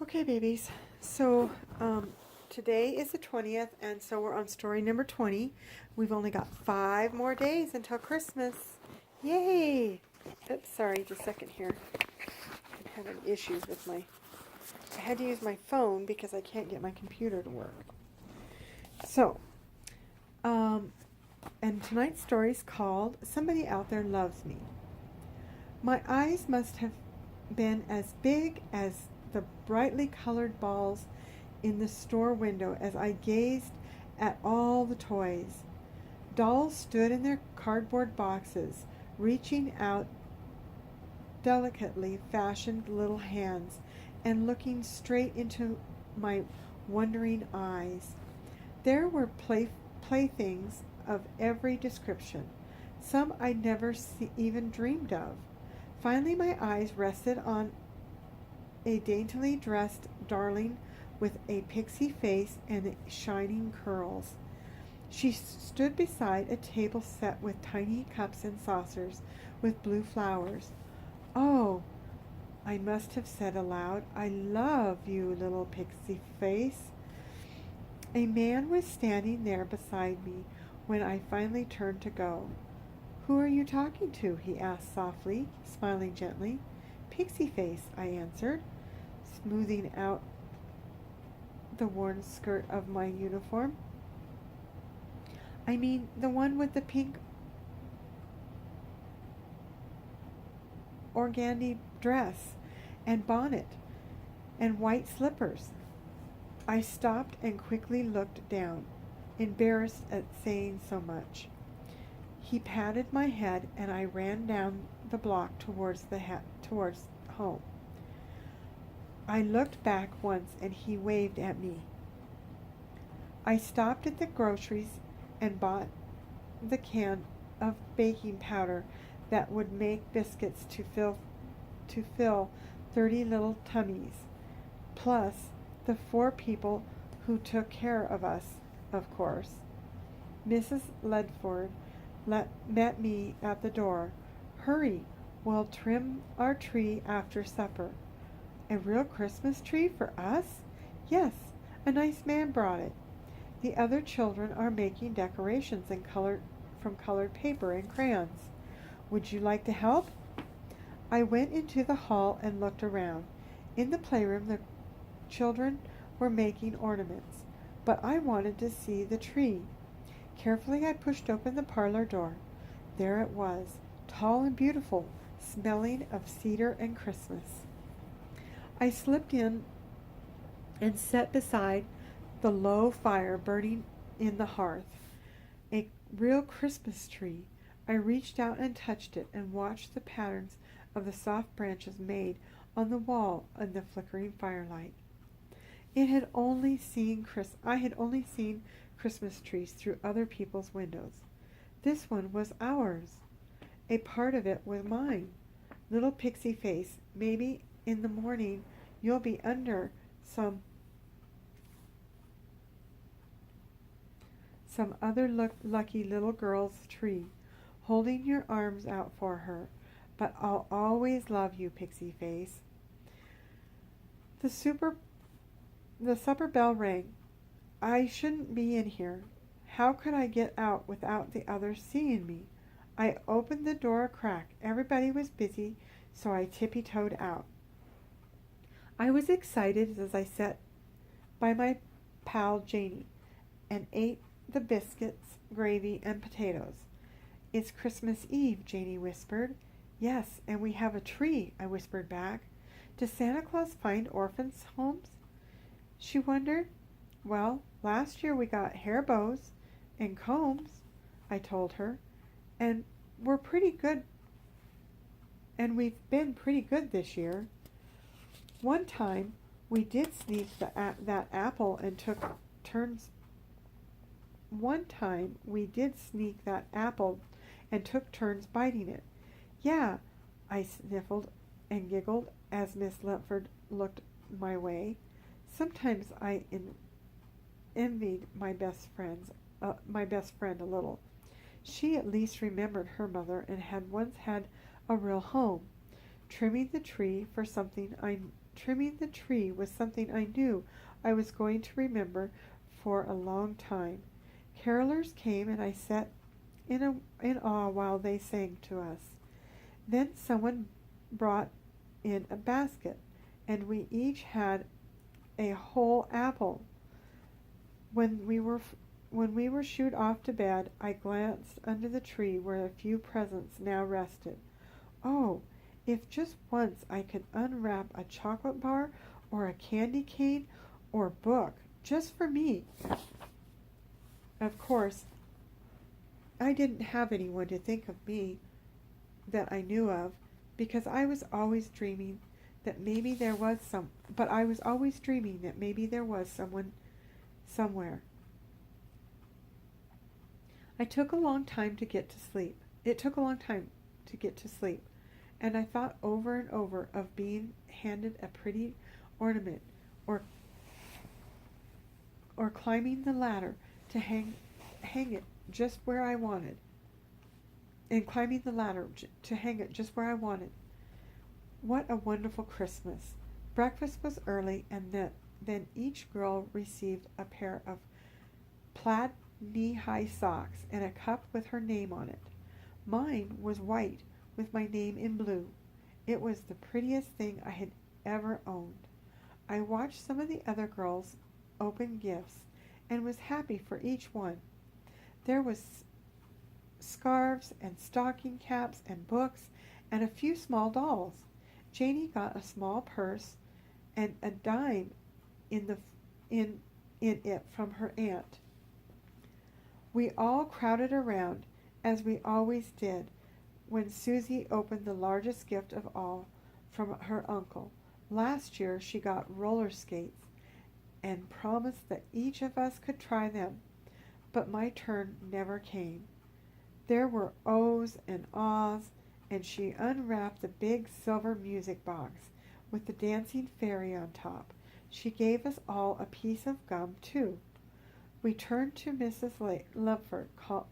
Okay, babies. So, today is the 20th, and so we're on story number 20. We've only got 5 more days until Christmas. Yay! Oops, sorry, just a second here. I'm having issues with I had to use my phone because I can't get my computer to work. So, um, and tonight's story is called Somebody Out There Loves Me. My eyes must have been as big as the brightly colored balls in the store window as I gazed at all the toys. Dolls stood in their cardboard boxes, reaching out delicately fashioned little hands and looking straight into my wondering eyes. There were playthings of every description, some I'd never even dreamed of. Finally, my eyes rested on a daintily dressed darling with a pixie face and shining curls. She stood beside a table set with tiny cups and saucers with blue flowers. Oh, I must have said aloud, I love you, little pixie face. A man was standing there beside me when I finally turned to go. Who are you talking to? He asked softly, smiling gently. Pixie face, I answered, smoothing out the worn skirt of my uniform. I mean, the one with the pink organdy dress and bonnet and white slippers. I stopped and quickly looked down, embarrassed at saying so much. He patted my head and I ran down the block towards home. I looked back once and he waved at me. I stopped at the groceries and bought the can of baking powder that would make biscuits to fill 30 little tummies, plus the 4 people who took care of us, of course. Mrs. Ledford met me at the door. Hurry, we'll trim our tree after supper. A real Christmas tree for us? Yes, a nice man brought it. The other children are making decorations from colored paper and crayons. Would you like to help? I went into the hall and looked around. In the playroom, the children were making ornaments, but I wanted to see the tree. Carefully, I pushed open the parlor door. There it was, tall and beautiful, smelling of cedar and Christmas. I slipped in and sat beside the low fire burning in the hearth. A real Christmas tree. I reached out and touched it and watched the patterns of the soft branches made on the wall in the flickering firelight. I had only seen Christmas trees through other people's windows. This one was ours. A part of it was mine. Little pixie face, maybe in the morning you'll be under some other lucky little girl's tree, holding your arms out for her. But I'll always love you, pixie face. The supper bell rang. I shouldn't be in here. How could I get out without the others seeing me? I opened the door a crack. Everybody was busy, so I tippy-toed out. I was excited as I sat by my pal Janie and ate the biscuits, gravy, and potatoes. It's Christmas Eve, Janie whispered. Yes, and we have a tree, I whispered back. Does Santa Claus find orphans' homes? She wondered. Well, last year we got hair bows and combs, I told her, and we're pretty good, and we've been pretty good this year. One time we did sneak that apple and took turns. One time we did sneak that apple and took turns biting it. Yeah, I sniffled and giggled as Miss Luntford looked my way. Sometimes I envied my best friend a little. She at least remembered her mother and had once had a real home. Trimming the tree for something I trimming the tree was something I knew I was going to remember for a long time. Carolers came, and I sat in awe while they sang to us. Then someone brought in a basket, and we each had a whole apple. When we were shooed off to bed, I glanced under the tree where a few presents now rested. Oh, if just once I could unwrap a chocolate bar or a candy cane or book just for me. Of course, I didn't have anyone to think of me that I knew of, because I was always dreaming that maybe there was someone somewhere. It took a long time to get to sleep, and I thought over and over of being handed a pretty ornament, or climbing the ladder to hang it just where I wanted, What a wonderful Christmas! Breakfast was early, and then each girl received a pair of plaid knee-high socks and a cup with her name on it. Mine was white with my name in blue. It was the prettiest thing I had ever owned. I watched some of the other girls open gifts and was happy for each one. There was scarves and stocking caps and books and a few small dolls. Janie got a small purse and a dime in it from her aunt. We all crowded around, as we always did, when Susie opened the largest gift of all from her uncle. Last year she got roller skates and promised that each of us could try them, but my turn never came. There were ohs and ahs, and she unwrapped the big silver music box with the dancing fairy on top. She gave us all a piece of gum, too. We turned as Mrs. Lutford called.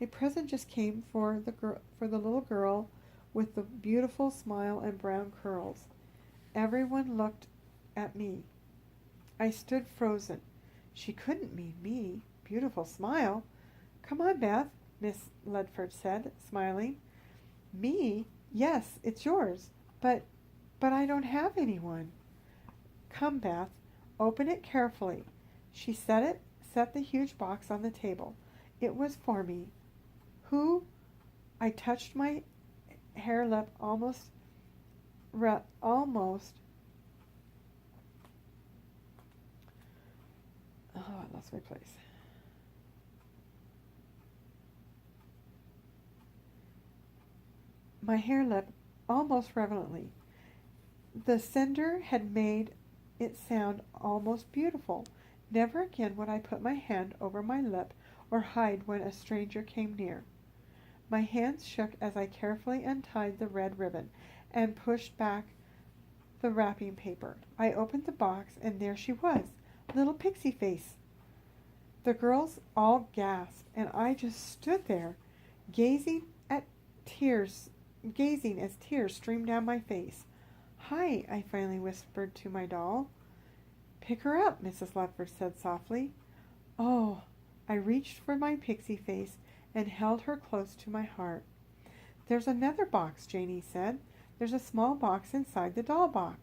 A present just came for the little girl with the beautiful smile and brown curls. Everyone looked at me. I stood frozen. She couldn't mean me. Beautiful smile. Come on, Beth, Miss Lutford said, smiling. Me? Yes, it's yours. But I don't have anyone. Come, Beth, open it carefully. She set the huge box on the table. It was for me. Who? I touched my hair lip almost. Oh, I lost my place. My hair lip almost reverently. The sender had made it sound almost beautiful. Never again would I put my hand over my lip or hide when a stranger came near. My hands shook as I carefully untied the red ribbon and pushed back the wrapping paper. I opened the box, and there she was, little Pixie Face. The girls all gasped, and I just stood there, gazing as tears streamed down my face. Hi, I finally whispered to my doll. Pick her up, Mrs. Lutford said softly. Oh, I reached for my Pixie Face and held her close to my heart. There's another box, Janie said. There's a small box inside the doll box.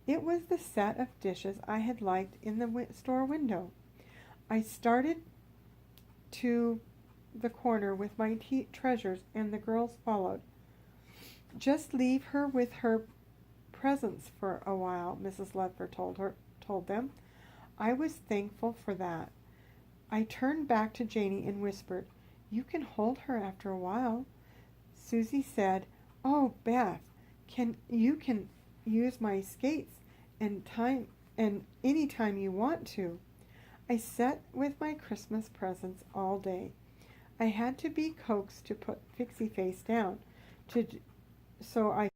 It was the set of dishes I had liked in the store window. I started to the corner with my treasures, and the girls followed. Just leave her with her presents for a while, Mrs. Lutford told them. I was thankful for that. I turned back to Janie and whispered, You can hold her after a while. Susie said, Oh, Beth, you can use my skates and any time you want to. I sat with my Christmas presents all day. I had to be coaxed to put Pixie Face down, so I